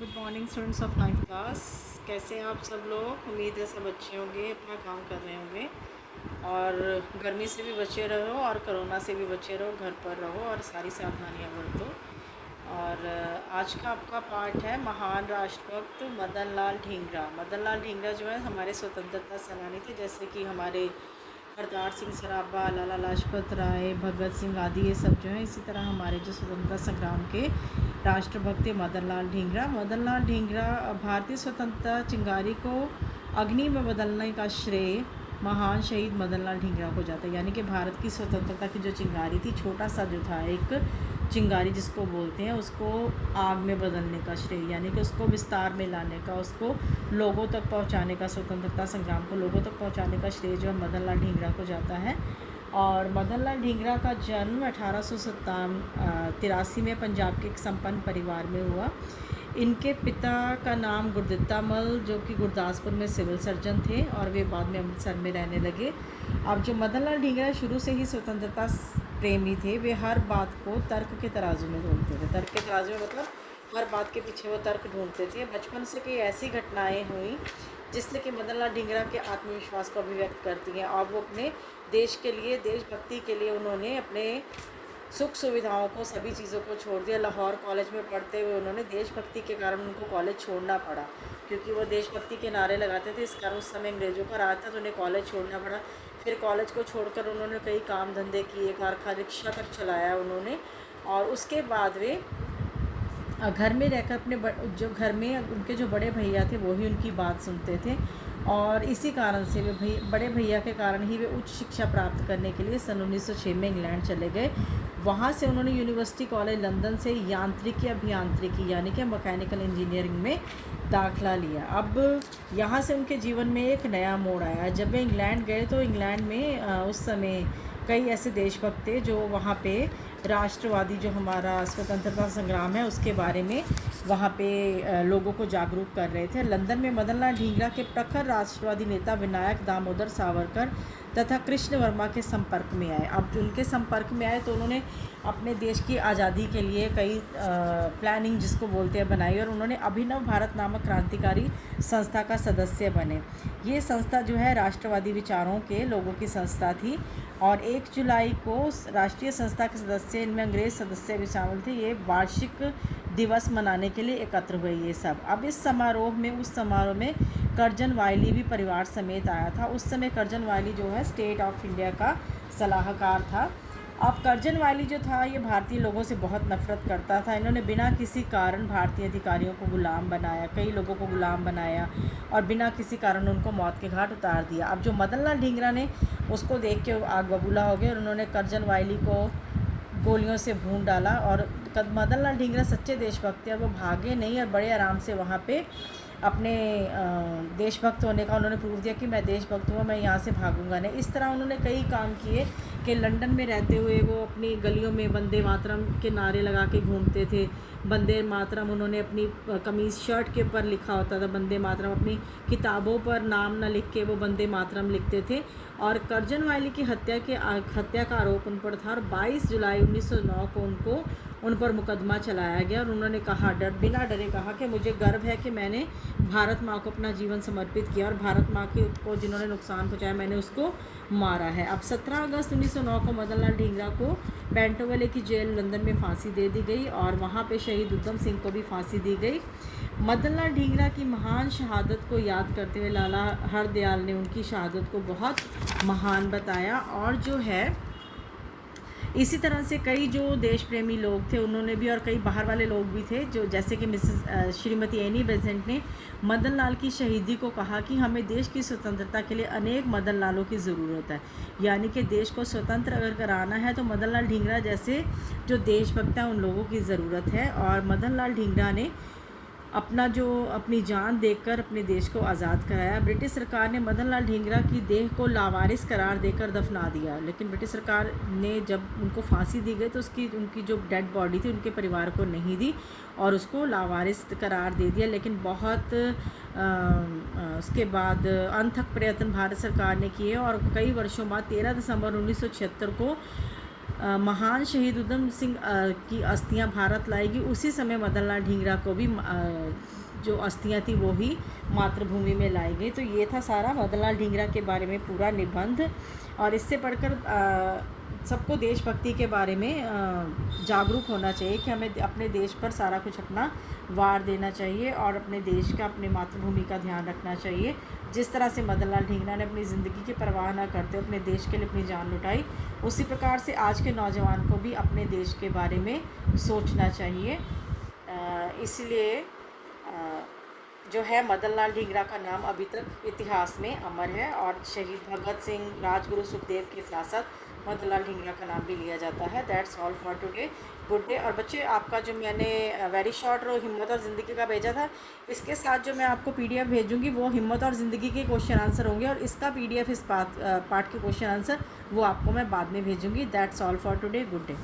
Good morning students of 9th class. कैसे हैं आप सब लोग? उम्मीद है सब अच्छे होंगे, अपना काम कर रहे होंगे और गर्मी से भी बचे रहो और कोरोना से भी बचे रहो, घर पर रहो और सारी सावधानियां बरतो। और आज का आपका पाठ है महान राष्ट्रभक्त मदन लाल ढींगरा। मदन लाल ढींगरा जो है हमारे स्वतंत्रता सेनानी थे, जैसे कि हमारे करतार सिंह सराभा, लाला लाजपत राय, भगत सिंह आदि ये सब जो है। इसी तरह हमारे जो स्वतंत्रता संग्राम के राष्ट्रभक्त थे मदन लाल ढींगरा। मदन लाल ढींगरा भारतीय स्वतंत्रता चिंगारी को अग्नि में बदलने का श्रेय महान शहीद मदन लाल ढींगरा को जाता है। यानी कि भारत की स्वतंत्रता की जो चिंगारी थी, छोटा सा जो था एक चिंगारी जिसको बोलते हैं, उसको आग में बदलने का श्रेय, यानी कि उसको विस्तार में लाने का, उसको लोगों तक पहुंचाने का, स्वतंत्रता संग्राम को लोगों तक पहुंचाने का श्रेय जो है मदन लाल ढींगरा को जाता है। और मदन लाल ढींगरा का जन्म 1883 में पंजाब के एक संपन्न परिवार में हुआ। इनके पिता का नाम गुरदित्ता मल, जो कि गुरदासपुर में सिविल सर्जन थे और वे बाद में अमृतसर में रहने लगे। अब जो मदन लाल ढींगरा शुरू से ही स्वतंत्रता प्रेमी थे, वे हर बात को तर्क के तराजू में ढूंढते थे। तर्क के तराजू में मतलब हर बात के पीछे वो तर्क ढूंढते थे। बचपन से कई ऐसी घटनाएं हुई जिससे कि मदन लाल ढींगरा के आत्मविश्वास को अभिव्यक्त करती हैं और वो अपने देश के लिए, देशभक्ति के लिए उन्होंने अपने सुख सुविधाओं को, सभी चीज़ों को छोड़ दिया। लाहौर कॉलेज में पढ़ते हुए उन्होंने देशभक्ति के कारण उनको कॉलेज छोड़ना पड़ा, क्योंकि वो देशभक्ति के नारे लगाते थे। इस कारण उस समय अंग्रेज़ों का राज था, तो उन्हें कॉलेज छोड़ना पड़ा। फिर कॉलेज को छोड़कर उन्होंने कई काम धंधे किए, कारखाना, रिक्शा तक चलाया उन्होंने। और उसके बाद वे घर में रहकर अपने जो घर में उनके जो बड़े भैया थे वो ही उनकी बात सुनते थे। और इसी कारण से वे बड़े भैया के कारण ही वे उच्च शिक्षा प्राप्त करने के लिए सन 1906 में इंग्लैंड चले गए। वहाँ से उन्होंने यूनिवर्सिटी कॉलेज लंदन से यांत्रिकी अभियांत्रिकी यानी कि मैकेनिकल इंजीनियरिंग में दाखिला लिया। अब यहाँ से उनके जीवन में एक नया मोड़ आया। जब वे इंग्लैंड गए तो इंग्लैंड में उस समय कई ऐसे देशभक्त थे जो वहाँ पे राष्ट्रवादी, जो हमारा स्वतंत्रता संग्राम है उसके बारे में वहाँ पे लोगों को जागरूक कर रहे थे। लंदन में मदन लाल ढींगरा के प्रखर राष्ट्रवादी नेता विनायक दामोदर सावरकर तथा कृष्ण वर्मा के संपर्क में आए। अब उनके संपर्क में आए तो उन्होंने अपने देश की आज़ादी के लिए कई प्लानिंग जिसको बोलते हैं बनाई, और उन्होंने अभिनव भारत नामक क्रांतिकारी संस्था का सदस्य बने। ये संस्था जो है राष्ट्रवादी विचारों के लोगों की संस्था थी और 1 जुलाई को राष्ट्रीय संस्था के सदस्य, इनमें अंग्रेज़ सदस्य भी शामिल थे, ये वार्षिक दिवस मनाने के लिए एकत्र हुए ये सब। अब इस समारोह में, उस समारोह में कर्जन वायली भी परिवार समेत आया था। उस समय कर्जन वायली जो है स्टेट ऑफ इंडिया का सलाहकार था। अब कर्जन वायली जो था ये भारतीय लोगों से बहुत नफरत करता था। इन्होंने बिना किसी कारण भारतीय अधिकारियों को गुलाम बनाया, कई लोगों को गुलाम बनाया और बिना किसी कारण उनको मौत के घाट उतार दिया। अब जो मदन लाल ढींगरा ने उसको देख के आग बबूला हो गए और उन्होंने कर्जन वायली को गोलियों से भून डाला। और मदन लाल ढींगरा सच्चे देशभक्त थे और वो भागे नहीं और बड़े आराम से वहाँ पे अपने देशभक्त होने का उन्होंने प्रूव दिया कि मैं देशभक्त हूँ, मैं यहाँ से भागूंगा नहीं। इस तरह उन्होंने कई काम किए कि लंदन में रहते हुए वो अपनी गलियों में वंदे मातरम के नारे लगा के घूमते थे। वंदे मातरम उन्होंने अपनी कमीज़, शर्ट के ऊपर लिखा होता था वंदे मातरम, अपनी किताबों पर नाम न लिख के वो वंदे मातरम लिखते थे। और कर्जन वायली की हत्या का आरोप उन पर था और 22 जुलाई 1909 को उन पर मुकदमा चलाया गया। और उन्होंने कहा, बिना डरे कहा कि मुझे गर्व है कि मैंने भारत माँ को अपना जीवन समर्पित किया और भारत माँ को जिन्होंने नुकसान पहुँचाया मैंने उसको मारा है। अब 17 अगस्त 1909 को मदन लाल ढींगरा को पेंटोवेले की जेल लंदन में फांसी दे दी गई और वहाँ पे शहीद उधम सिंह को भी फांसी दी गई। मदन लाल ढींगरा की महान शहादत को याद करते हुए लाला हरदयाल ने उनकी शहादत को बहुत महान बताया। और जो है इसी तरह से कई जो देश प्रेमी लोग थे उन्होंने भी, और कई बाहर वाले लोग भी थे, जो जैसे कि श्रीमती एनी बेसेंट ने मदन लाल की शहीदी को कहा कि हमें देश की स्वतंत्रता के लिए अनेक मदन लालों की ज़रूरत है। यानी कि देश को स्वतंत्र अगर कराना है तो मदन लाल ढींगरा जैसे जो देशभक्त हैं उन लोगों की ज़रूरत है। और मदन लाल ढींगरा ने अपनी जान देकर अपने देश को आज़ाद कराया। ब्रिटिश सरकार ने मदन लाल ढींगरा की देह को लावारिस करार देकर दफना दिया, लेकिन ब्रिटिश सरकार ने जब उनको फांसी दी गई तो उनकी जो डेड बॉडी थी उनके परिवार को नहीं दी और उसको लावारिस करार दे दिया। लेकिन बहुत उसके बाद अनथक प्रयत्न भारत सरकार ने किए और कई वर्षों बाद 13 दिसंबर 1976 को महान शहीद उधम सिंह की अस्थियां भारत लाएगी, उसी समय मदन लाल ढींगरा को भी जो अस्थियां थी वो ही मातृभूमि में लाई गई। तो ये था सारा मदन लाल ढींगरा के बारे में पूरा निबंध। और इससे पढ़कर सबको देशभक्ति के बारे में जागरूक होना चाहिए कि हमें अपने देश पर सारा कुछ अपना वार देना चाहिए और अपने देश का, अपने मातृभूमि का ध्यान रखना चाहिए। जिस तरह से मदन लाल ढींगरा ने अपनी ज़िंदगी की परवाह न करते अपने देश के लिए अपनी जान लुटाई, उसी प्रकार से आज के नौजवान को भी अपने देश के बारे में सोचना चाहिए। इसलिए जो है मदन लाल ढींगरा का नाम अभी तक इतिहास में अमर है और शहीद भगत सिंह, राजगुरु सुखदेव के साथ साथ मदन लाल ढींगरा का नाम भी लिया जाता है। That's all for today, good day. और बच्चे, आपका जो मैंने वेरी शॉर्ट हिम्मत और ज़िंदगी का भेजा था, इसके साथ जो मैं आपको PDF भेजूंगी वो हिम्मत और ज़िंदगी के क्वेश्चन आंसर होंगे और इसका PDF, इस पार्ट के क्वेश्चन आंसर वो आपको मैं बाद में भेजूंगी। That's all for today, good day.